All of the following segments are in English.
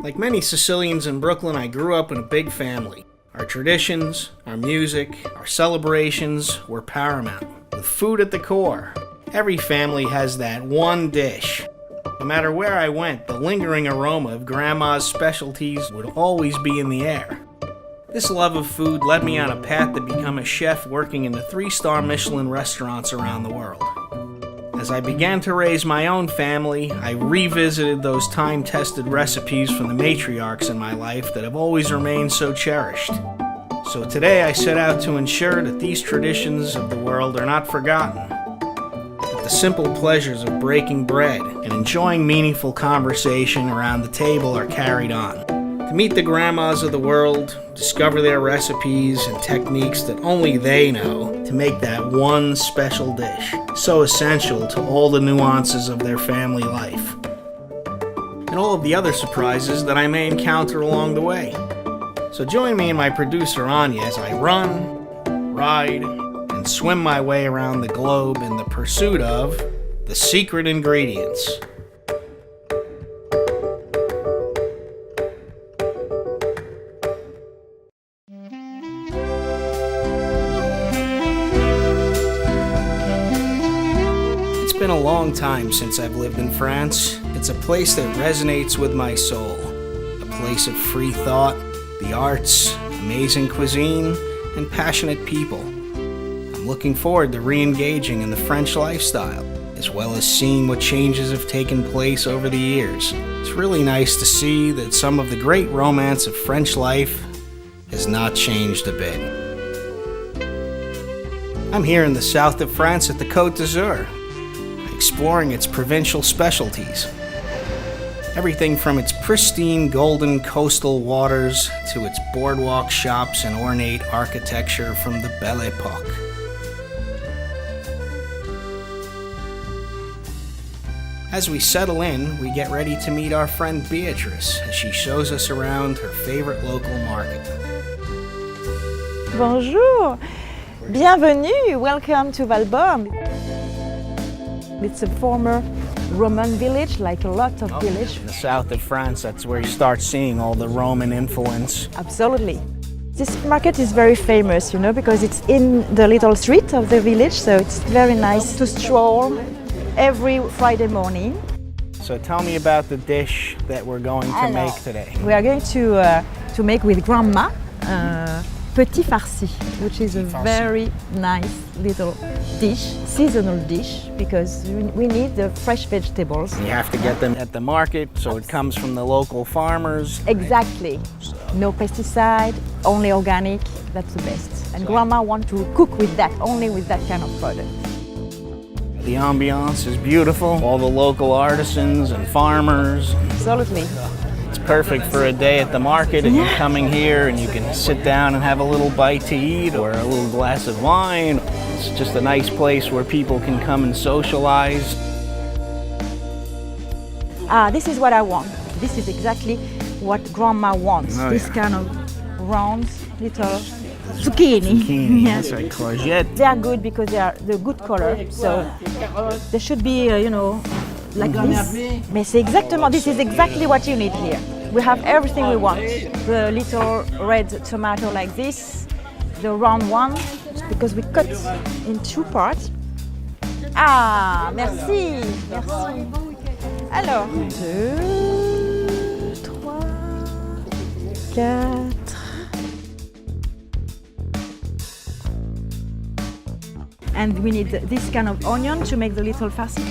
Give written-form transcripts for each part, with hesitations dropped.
Like many Sicilians in Brooklyn, I grew up in a big family. Our traditions, our music, our celebrations were paramount, with food at the core. Every family has that one dish. No matter where I went, the lingering aroma of Grandma's specialties would always be in the air. This love of food led me on a path to become a chef working in the 3-star Michelin restaurants around the world. As I began to raise my own family, I revisited those time-tested recipes from the matriarchs in my life that have always remained so cherished. So today I set out to ensure that these traditions of the world are not forgotten, that the simple pleasures of breaking bread and enjoying meaningful conversation around the table are carried on. To meet the grandmas of the world, discover their recipes and techniques that only they know to make that one special dish, so essential to all the nuances of their family life, and all of the other surprises that I may encounter along the way. So join me and my producer Anya as I run, ride, and swim my way around the globe in the pursuit of the secret ingredients. It's been a long time since I've lived in France. It's a place that resonates with my soul. A place of free thought, the arts, amazing cuisine, and passionate people. I'm looking forward to re-engaging in the French lifestyle, as well as seeing what changes have taken place over the years. It's really nice to see that some of the great romance of French life has not changed a bit. I'm here in the south of France at the Côte d'Azur, exploring its provincial specialties. Everything from its pristine golden coastal waters to its boardwalk shops and ornate architecture from the Belle Époque. As we settle in, we get ready to meet our friend Beatrice as she shows us around her favorite local market. Bonjour, bienvenue, welcome to Valbonne. It's a former Roman village, like a lot of villages. In the south of France, that's where you start seeing all the Roman influence. Absolutely. This market is very famous, you know, because it's in the little street of the village, so it's very nice to stroll every Friday morning. So tell me about the dish that we're going to make today. We are going to make with Grandma petit farci, which is a very nice little dish, seasonal dish, because we need the fresh vegetables. You have to get them at the market, so it comes from the local farmers. Exactly. No pesticide, only organic, that's the best. And Grandma wants to cook with that, only with that kind of product. The ambiance is beautiful, all the local artisans and farmers. Absolutely. It's perfect for a day at the market, and you're coming here and you can sit down and have a little bite to eat or a little glass of wine. It's just a nice place where people can come and socialize. This is what I want. This is exactly what Grandma wants. This kind of round little zucchini. Yes, like courgette. They are good because they're good color. So they should be, you know, like this. Mais c'est exactement, this is exactly what you need here. We have everything we want. The little red tomato like this, the round one, because we cut in 2 parts. Ah, merci, merci. Alors, 2, 3, 4. And we need this kind of onion to make the little farci.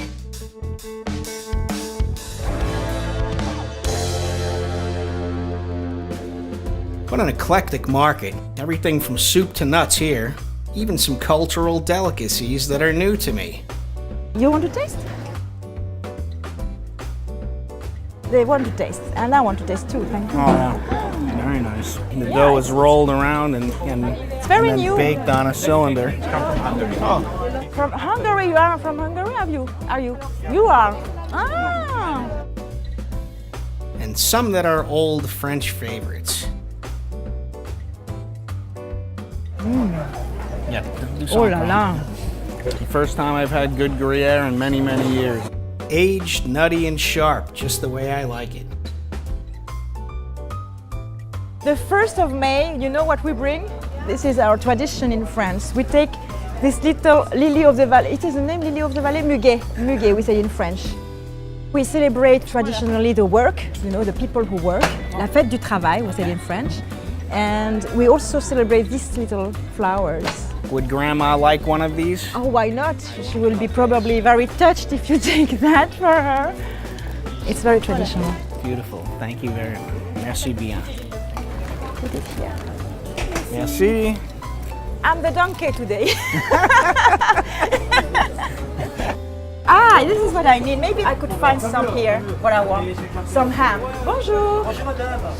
What an eclectic market. Everything from soup to nuts here. Even some cultural delicacies that are new to me. You want to taste? They want to taste, and I want to taste too, thank you. Oh, yeah. Very nice. The dough is rolled around and it's very and then new. baked on a cylinder. Oh. From Hungary, you are from Hungary, are you? You are. Ah! And some that are old French favorites. Yeah, do Oh la la. The first time I've had good Gruyere in many, many years. Aged, nutty, and sharp, just the way I like it. The 1st of May, you know what we bring? This is our tradition in France. We take this little lily of the valley. It is the name lily of the valley, muguet. Muguet, we say in French. We celebrate traditionally the work, you know, the people who work. La fête du travail, we say in French. And we also celebrate these little flowers. Would Grandma like one of these? Oh, why not? She will be probably very touched if you take that for her. It's very traditional. Beautiful. Thank you very much. Merci bien. Put it here. Merci. I'm the donkey today. This is what I need. Maybe I could find some here, what I want. Some ham. Bonjour. Bonjour madame.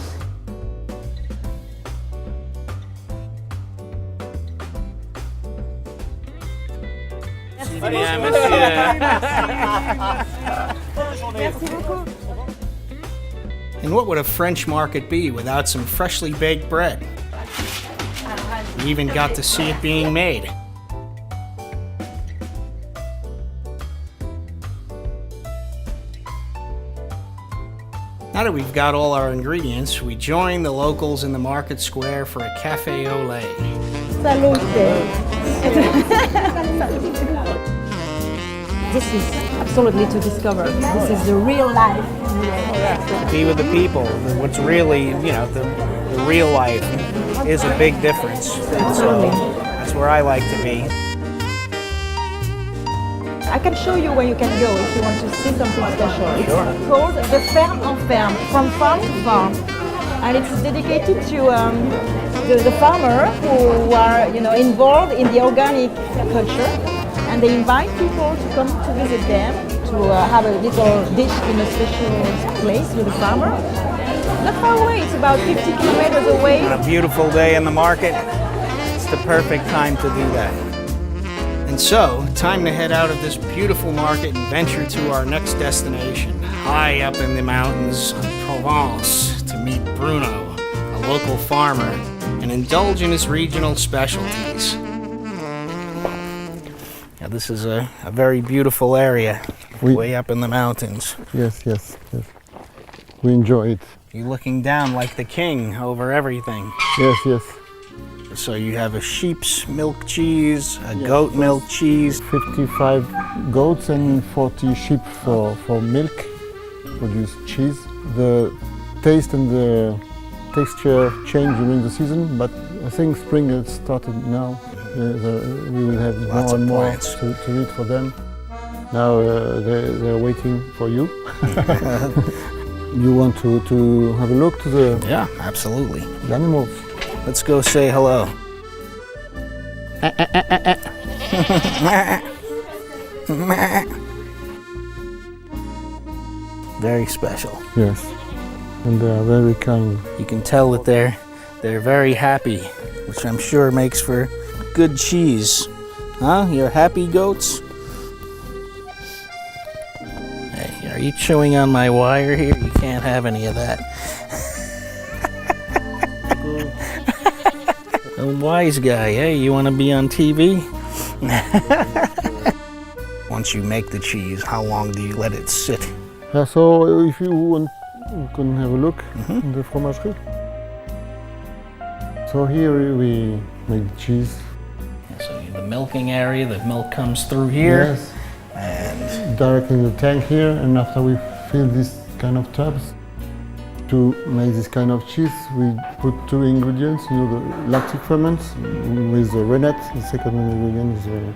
Bien, monsieur. Merci beaucoup. And what would a French market be without some freshly baked bread? We even got to see it being made. Now that we've got all our ingredients, we join the locals in the market square for a café au lait. Salute. This is absolutely to discover. This is the real life. Be with the people. What's really, the real life is a big difference. And so that's where I like to be. I can show you where you can go if you want to see something special. Sure. It's called the Ferme en Ferme, from farm to farm. And it's dedicated to the farmer who are involved in the organic culture. And they invite people to come to visit them, to have a little dish in a special place with the farmer. Not far away, it's about 50 kilometers away. On a beautiful day in the market, it's the perfect time to do that. And so, time to head out of this beautiful market and venture to our next destination, high up in the mountains of Provence, to meet Bruno, a local farmer, and indulge in his regional specialties. Now, this is a very beautiful area, way up in the mountains. Yes. We enjoy it. You're looking down like the king over everything. Yes. So you have a sheep's milk cheese, a goat milk cheese. 55 goats and 40 sheep for milk, produce cheese. The taste and the texture change during the season, but I think spring has started now. We will have Lots more and of more plants. to eat for them. Now they're waiting for you. You want to have a look to the Yeah, absolutely. animals? Let's go say hello. Very special. Yes, and they are very kind. You can tell that they're very happy, which I'm sure makes for good cheese. Huh? You're happy goats? Hey, are you chewing on my wire here? You can't have any of that. A wise guy, hey, you want to be on TV? Once you make the cheese, how long do you let it sit? Yeah, so if you want, you can have a look in the fromagerie. So here we make the cheese. So the milking area, the milk comes through here. Yes. And Directly in the tank here, and after we fill this kind of tubs. To make this kind of cheese, we put two ingredients, the lactic ferments with the rennet. The second ingredient is rennet.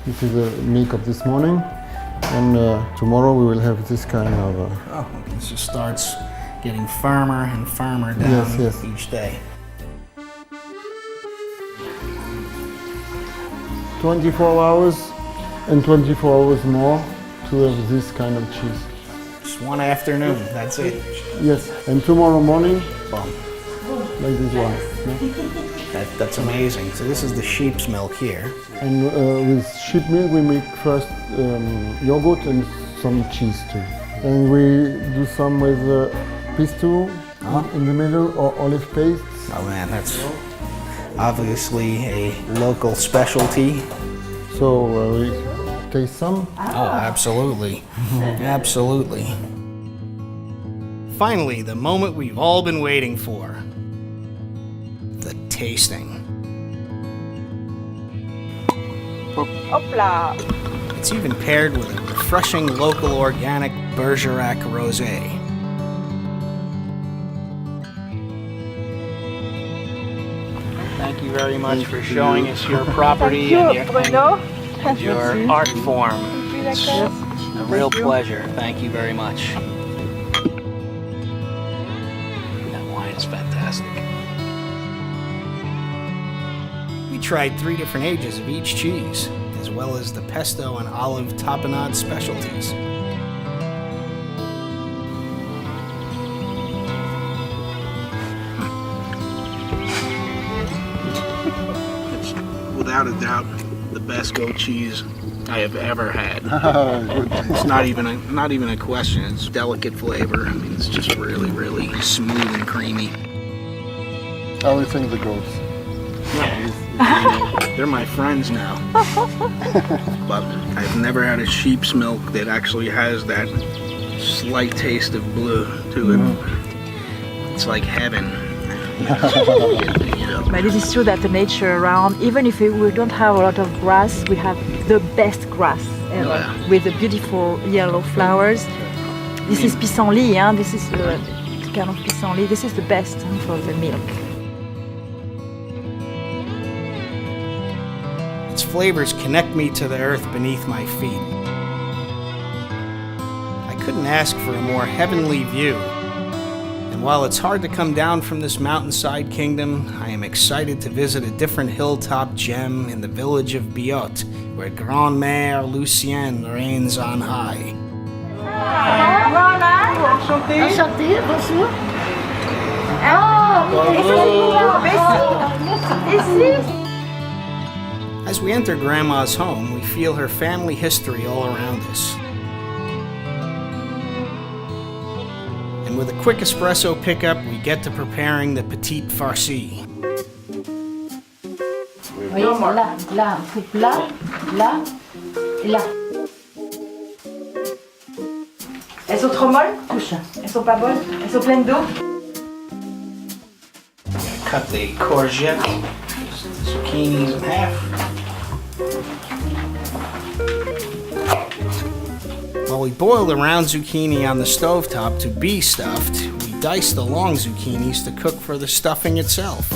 This is the milk of this morning, and tomorrow we will have this kind of... it just starts getting firmer and firmer down Yes. each day. 24 hours and 24 hours more to have this kind of cheese. Just one afternoon, that's it. Yes, and tomorrow morning, Boom. like this one. Yeah. That's amazing. So this is the sheep's milk here. And with sheep milk we make first yogurt and some cheese too. And we do some with pesto in the middle or olive paste. Oh man, that's obviously a local specialty. So we taste some. Oh, absolutely. Absolutely. Finally, the moment we've all been waiting for. tasting. Hopla! It's even paired with a refreshing local organic Bergerac rosé. Thank you very much for showing us your property and your art form. It's a real pleasure. Thank you very much. That wine is fantastic. We tried 3 different ages of each cheese, as well as the pesto and olive tapenade specialties. It's without a doubt the best goat cheese I have ever had. It's not even a question. It's delicate flavor. I mean, it's just really, really smooth and creamy. I would think the goats. They're my friends now. But I've never had a sheep's milk that actually has that slight taste of blue to it. It's like heaven. But it is true that the nature around, even if we don't have a lot of grass, we have the best grass ever, with the beautiful yellow flowers. This is pissenlit, hein? This is the kind of pissenlit. This is the best for the milk. Its flavors connect me to the earth beneath my feet. I couldn't ask for a more heavenly view. And while it's hard to come down from this mountainside kingdom, I am excited to visit a different hilltop gem in the village of Biot, where Grand-Mère Lucienne reigns on high. Enchanté, bonjour. As we enter Grandma's home, we feel her family history all around us. And with a quick espresso pickup, we get to preparing the petite farcie. Oui, là, là, on coupe là, là et là. Elles sont trop molles? Touche. Elles sont pas bonnes? Elles sont pleines d'eau? Cut the courgette, zucchinis in half. While we boil the round zucchini on the stovetop to be stuffed, we dice the long zucchinis to cook for the stuffing itself.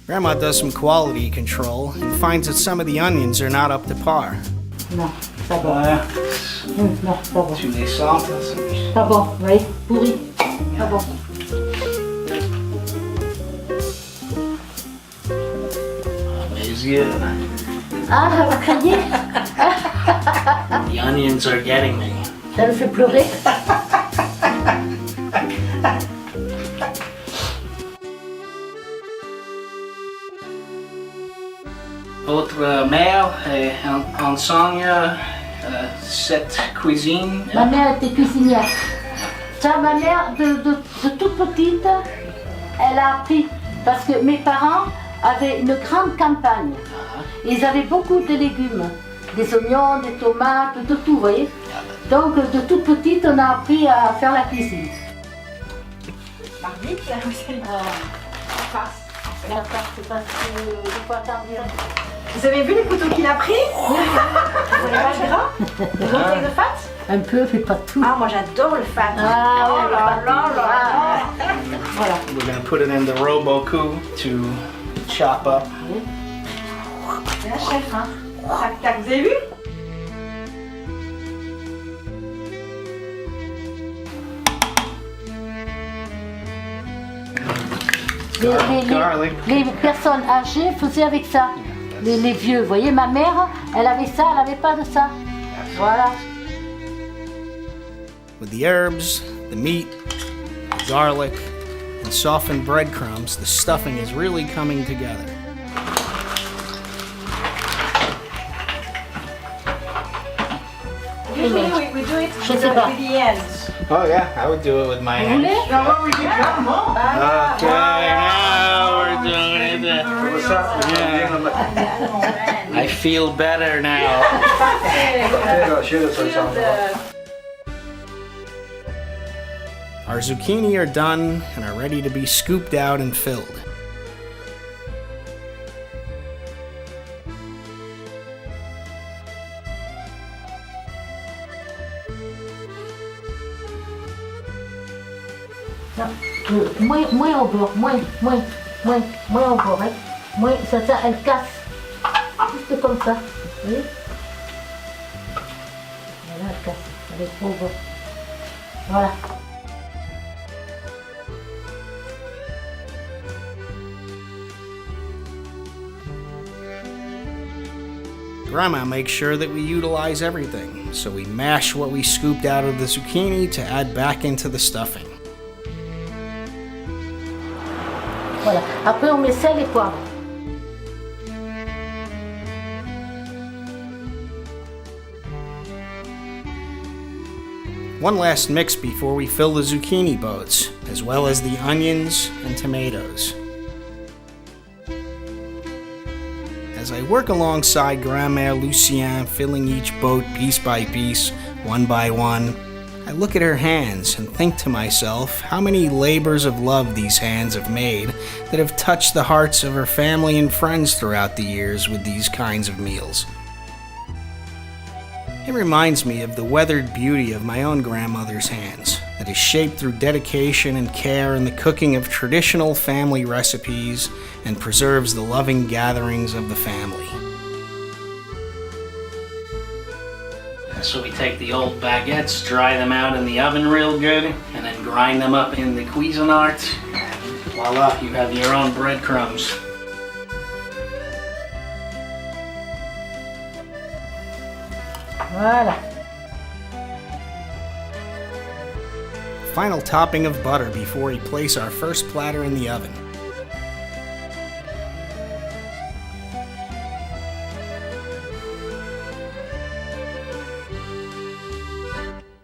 Grandma does some quality control and finds that some of the onions are not up to par. Non, pas bon. Non, pas bon. Tu les sens? Pas bon, oui, pourri. Pas bon. Mes yeux. Ah, elle va crier. The onions are getting me. Ça le fait pleurer. Votre mère enseigne cette cuisine? Ma mère était cuisinière. Ça, ma mère, de toute petite, elle a appris. Parce que mes parents avaient une grande campagne. Ils avaient beaucoup de légumes. Des oignons, des tomates, de tout, vous voyez. Donc, de toute petite, on a appris à faire la cuisine. Marmite, La farce, c'est parce que il faut attendre. Vous avez vu les couteaux qu'il a pris? Vous avez pas le gras? Vous avez le fat? Un peu, mais pas tout. Ah, moi j'adore le fat. Ah, oh là là là. Voilà. We're going to put it in the Robocoup to chop up. C'est un chef, hein? Tac, tac, vous avez vu? Les personnes âgées faisaient avec ça. Les vieux, vous voyez, ma mère, elle avait ça, elle n'avait pas de ça. Voilà. With the herbs, the meat, the garlic, and softened breadcrumbs, the stuffing is really coming together. Usually we do it Je sais pas. with the ends. Oh yeah, I would do it with my Vous hands. voulez? Okay, now we're doing it. I feel better now. Our zucchini are done and are ready to be scooped out and filled. Moins au bord, moins au bord, hein. Moins, ça, elle casse. Juste comme ça, vous voyez? Voilà, elle casse, elle est trop au bord. Voilà. Grandma makes sure that we utilize everything, so we mash what we scooped out of the zucchini to add back into the stuffing. Voilà. Après, on met sel et poivre. One last mix before we fill the zucchini boats, as well as the onions and tomatoes. As I work alongside Grandmère Lucienne, filling each boat piece by piece, one by one, I look at her hands and think to myself how many labors of love these hands have made that have touched the hearts of her family and friends throughout the years with these kinds of meals. It reminds me of the weathered beauty of my own grandmother's hands, that is shaped through dedication and care in the cooking of traditional family recipes and preserves the loving gatherings of the family. So we take the old baguettes, dry them out in the oven real good, and then grind them up in the Cuisinart. And voila, you have your own breadcrumbs. Voilà. Final topping of butter before we place our first platter in the oven.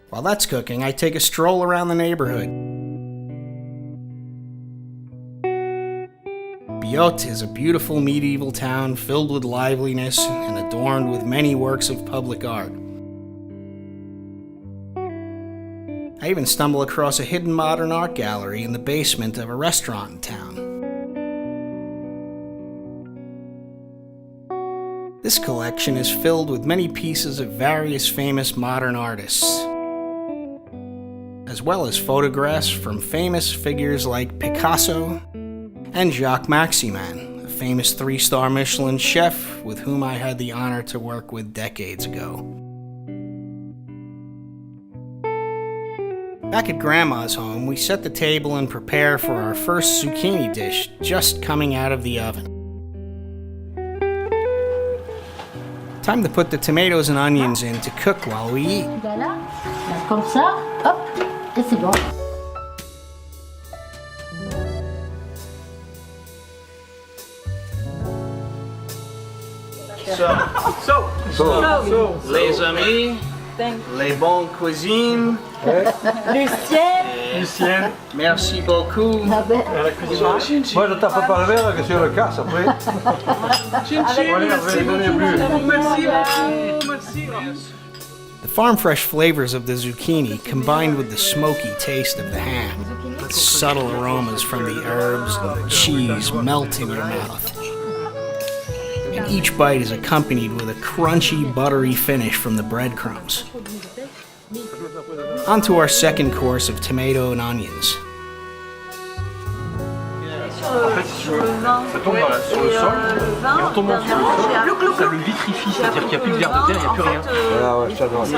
While that's cooking, I take a stroll around the neighborhood. Biot is a beautiful medieval town filled with liveliness and adorned with many works of public art. I even stumble across a hidden modern art gallery in the basement of a restaurant in town. This collection is filled with many pieces of various famous modern artists, as well as photographs from famous figures like Picasso and Jacques Maximin, a famous 3-star Michelin chef with whom I had the honor to work with decades ago. Back at Grandma's home, we set the table and prepare for our first zucchini dish just coming out of the oven. Time to put the tomatoes and onions in to cook while we eat. Voilà. Comme ça, hop, et c'est bon. So, les amis, les bonnes cuisines. Lucien, Merci beaucoup. Ah ben, Moi je tape pas le verre que sur le casse après. The farm fresh flavors of the zucchini combined with the smoky taste of the ham, with subtle aromas from the herbs and cheese melt in your mouth. And each bite is accompanied with a crunchy, buttery finish from the breadcrumbs. On to our second course of tomato and onions. En fait, ça tombe sur le sol, et en tombant sur le sol, ça le vitrifie, c'est-à-dire qu'il n'y a plus de verre de terre, il n'y a plus rien.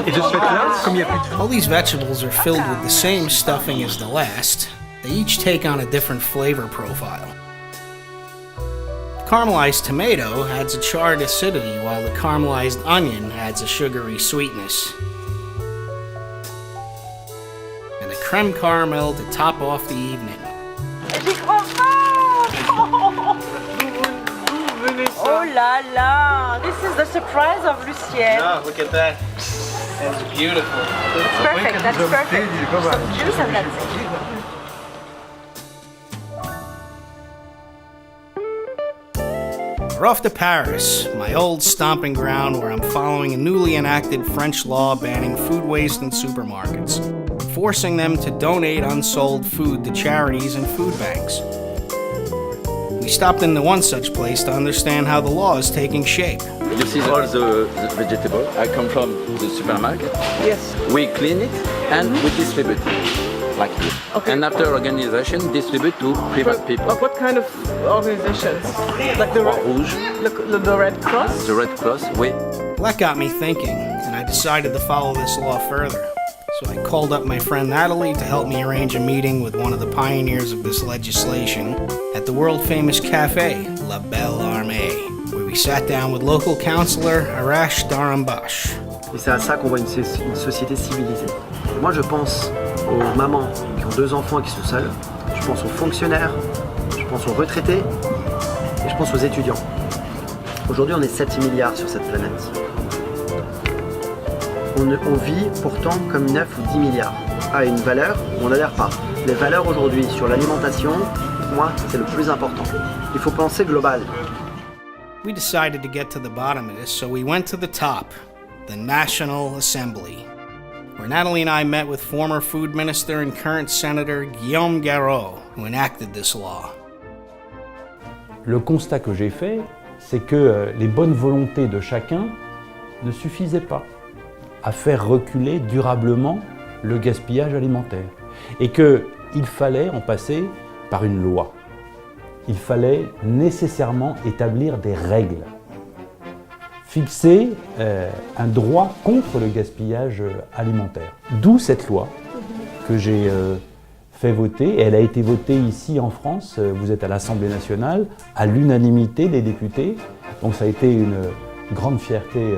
Et de ce fait-là, comme il n'y a plus de While these vegetables are filled with the same stuffing as the last, they each take on a different flavor profile. Caramelized tomato adds a charred acidity, while the caramelized onion adds a sugary sweetness. And a creme caramel to top off the evening. oh là là, this is the surprise of Lucien. Oh, look at that. That's beautiful. That's perfect, that's perfect. Some juice and that's it. We're off to Paris, my old stomping ground where I'm following a newly enacted French law banning food waste in supermarkets. forcing them to donate unsold food to charities and food banks. We stopped into one such place to understand how the law is taking shape. You see all the vegetables. I come from the supermarket. Yes. We clean it and we distribute it like this. Okay. And after organization, distribute to private people. What kind of organizations? Like the Rouge, the Red Cross? the Red Cross, oui. That got me thinking, and I decided to follow this law further. So I called up my friend Natalie to help me arrange a meeting with one of the pioneers of this legislation at the world-famous cafe, La Belle Armée, where we sat down with local councillor Reisz Darambash. Et c'est à ça qu'on voit une société civilisée. Moi, je pense aux mamans qui ont 2 enfants et qui sont seules. Je pense aux fonctionnaires, je pense aux retraités et je pense aux étudiants. Aujourd'hui, on est 7 milliards sur cette planète. On vit pourtant comme 9 ou 10 milliards, à une valeur où on n'adhère pas. Les valeurs aujourd'hui sur l'alimentation, pour moi, c'est le plus important. Il faut penser global. We decided to get to the bottom of this, so we went to the top, the National Assembly, where Natalie and I met with former food minister and current senator Guillaume Garot, who enacted this law. Le constat que j'ai fait, c'est que les bonnes volontés de chacun ne suffisaient pas à faire reculer durablement le gaspillage alimentaire. Et qu'il fallait en passer par une loi. Il fallait nécessairement établir des règles. Fixer un droit contre le gaspillage alimentaire. D'où cette loi que j'ai fait voter. Et elle a été votée ici en France, vous êtes à l'Assemblée nationale, à l'unanimité des députés. Donc ça a été une grande fierté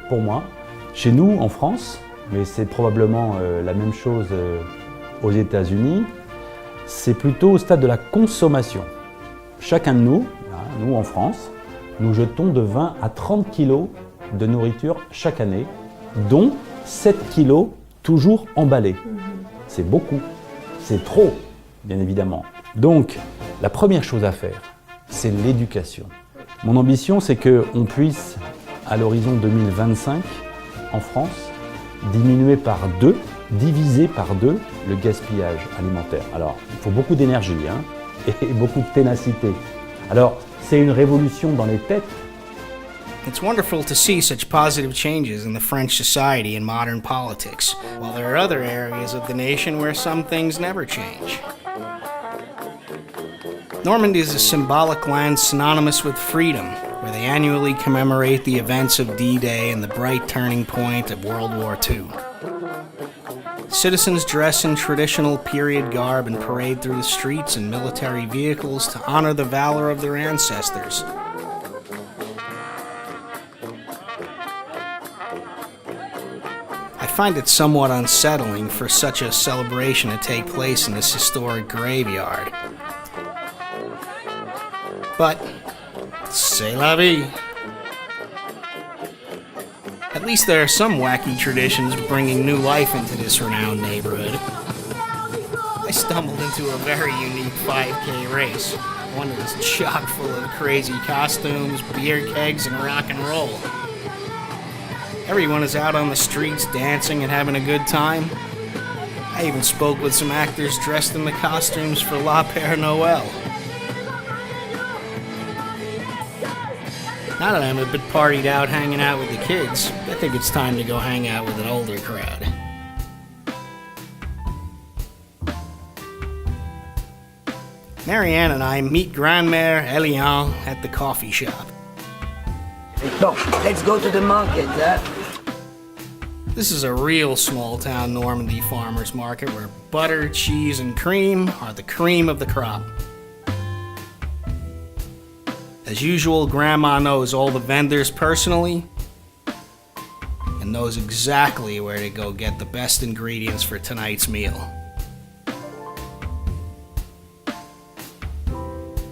pour moi. Chez nous, en France, mais c'est probablement la même chose aux États-Unis, c'est plutôt au stade de la consommation. Chacun de nous, nous en France, nous jetons de 20 à 30 kilos de nourriture chaque année, dont 7 kilos toujours emballés. C'est beaucoup, c'est trop, bien évidemment. Donc, la première chose à faire, c'est l'éducation. Mon ambition, c'est qu'on puisse, à l'horizon 2025, en France, diviser par 2 le gaspillage alimentaire. Alors, il faut beaucoup d'énergie et beaucoup de ténacité. Alors, c'est une révolution dans les têtes. It's wonderful to see such positive changes in the French society and modern politics, while there are other areas of the nation where some things never change. Normandy is a symbolic land synonymous with freedom, where they annually commemorate the events of D-Day and the bright turning point of World War II. Citizens dress in traditional period garb and parade through the streets in military vehicles to honor the valor of their ancestors. I find it somewhat unsettling for such a celebration to take place in this historic graveyard. But c'est la vie. At least there are some wacky traditions bringing new life into this renowned neighborhood. I stumbled into a very unique 5K race, one that was chock full of crazy costumes, beer kegs, and rock and roll. Everyone is out on the streets dancing and having a good time. I even spoke with some actors dressed in the costumes for La Père Noël. Now that I'm a bit partied out hanging out with the kids, I think it's time to go hang out with an older crowd. Marianne and I meet Grandmère Eliane at the coffee shop. Bon, let's go to the market, This is a real small-town Normandy farmer's market where butter, cheese, and cream are the cream of the crop. As usual, Grandma knows all the vendors personally and knows exactly where to go get the best ingredients for tonight's meal.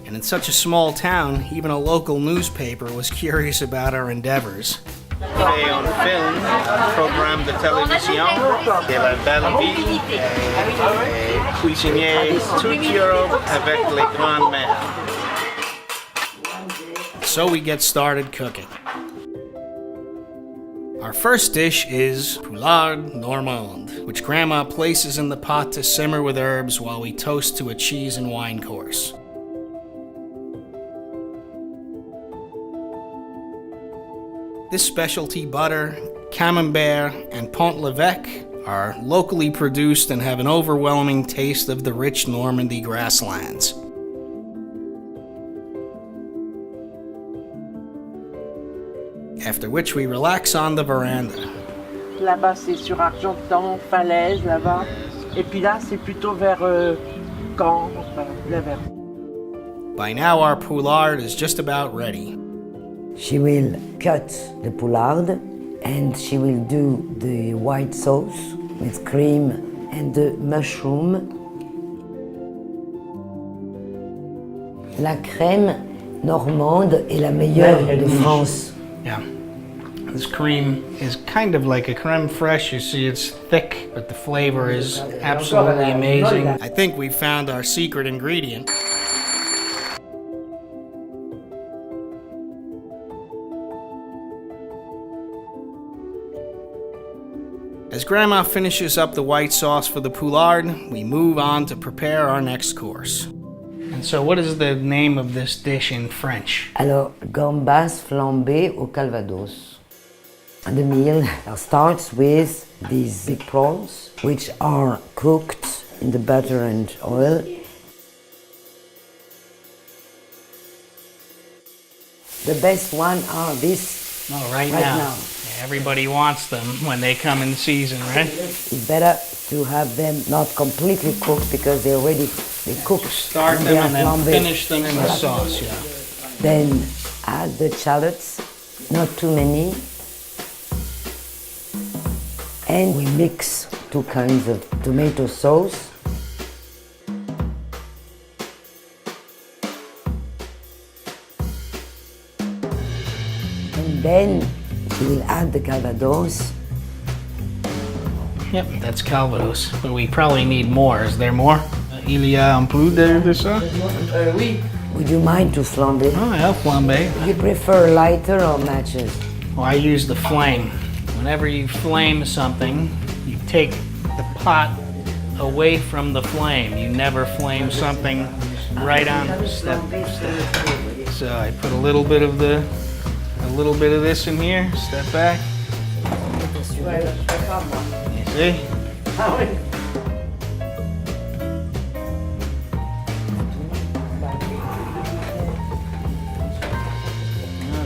And in such a small town, even a local newspaper was curious about our endeavors. Fait en film, programme de télévision de la belle vie, cuisinier toute Europe avec les grandes mères. So we get started cooking. Our first dish is Poulard Normand, which Grandma places in the pot to simmer with herbs while we toast to a cheese and wine course. This specialty butter, camembert, and Pont l'Evêque are locally produced and have an overwhelming taste of the rich Normandy grasslands. After which we relax on the veranda. Là-bas, c'est sur Argentan, Falaise, là-bas. Et puis là, c'est plutôt vers Caen, enfin, là vers. By now, our poulard is just about ready. She will cut the poulard and she will do the white sauce with cream and the mushroom. La crème normande est la meilleure de France. Yeah. This cream is kind of like a creme fraiche. You see, it's thick, but the flavor is absolutely amazing. I think we found our secret ingredient. As Grandma finishes up the white sauce for the poulard, we move on to prepare our next course. And so what is the name of this dish in French? Alors, gambas flambées au calvados. And the meal starts with these big prawns, which are cooked in the butter and oil. The best one are these right now. Yeah, everybody wants them when they come in season, right? It's better to have them not completely cooked because they're cooked. Start them and then finish them in the sauce, yeah. Then add the shallots, not too many. And we mix 2 kinds of tomato sauce. And then we will add the calvados. Yep, that's calvados, but we probably need more. Is there more? Il y a un peu de ça? Oui. Would you mind to flambe? Oh, I'll flambe. You prefer lighter or matches? Well, I use the flame. Whenever you flame something, you take the pot away from the flame. You never flame something right on step. So I put a little bit of this in here. Step back. You see?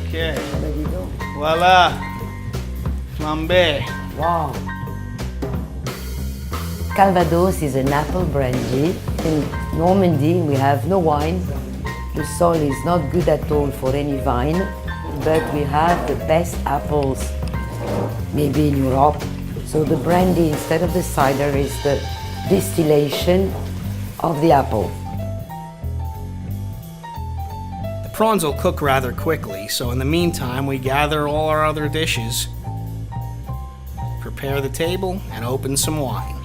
Okay. Voila. Flambe. Wow. Calvados is an apple brandy. In Normandy, we have no wine. The soil is not good at all for any vine, but we have the best apples, maybe in Europe. So the brandy, instead of the cider, is the distillation of the apple. The prawns will cook rather quickly, so in the meantime, we gather all our other dishes, prepare the table, and open some wine.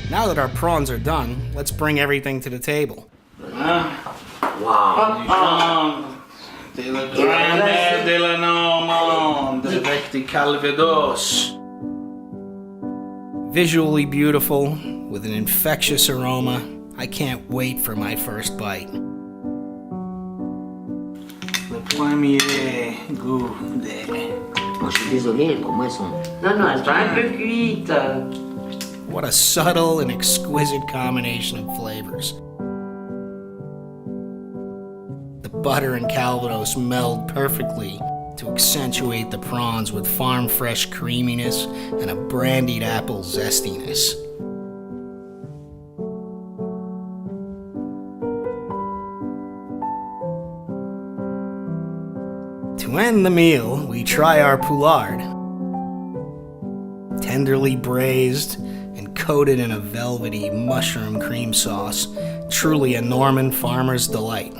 Now that our prawns are done, let's bring everything to the table. Wow. De la Grande de la Normande avec des calvados. Visually beautiful, with an infectious aroma, I can't wait for my first bite. Le premier goût de... Moi, je suis désolé, pour moi, elles sont... Non, elles sont un peu cuites. What a subtle and exquisite combination of flavors. The butter and calvados meld perfectly to accentuate the prawns with farm-fresh creaminess and a brandied apple zestiness. To end the meal, we try our poulard. Tenderly braised and coated in a velvety mushroom cream sauce, truly a Norman farmer's delight.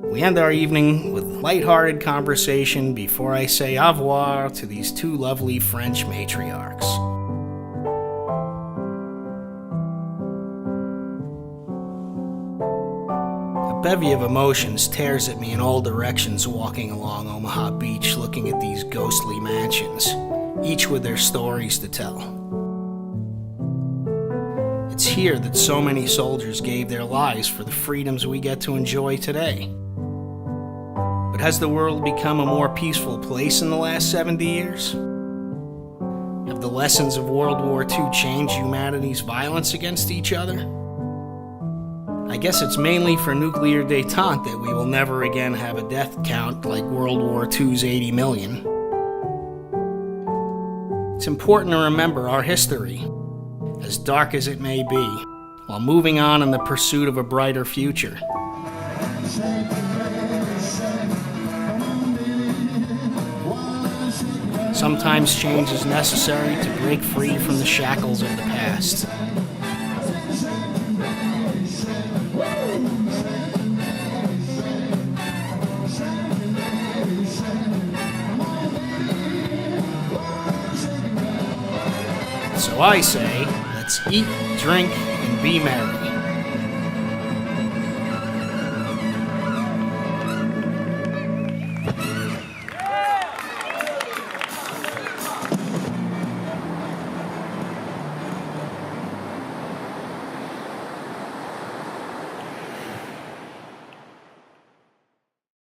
We end our evening with lighthearted conversation before I say au revoir to these 2 lovely French matriarchs. A bevy of emotions tears at me in all directions walking along Omaha Beach looking at these ghostly mansions, each with their stories to tell. It's here that so many soldiers gave their lives for the freedoms we get to enjoy today. But has the world become a more peaceful place in the last 70 years? Have the lessons of World War II changed humanity's violence against each other? I guess it's mainly for nuclear détente that we will never again have a death count like World War II's 80 million. It's important to remember our history, as dark as it may be, while moving on in the pursuit of a brighter future. Sometimes change is necessary to break free from the shackles of the past. So I say, let's eat, drink, and be merry.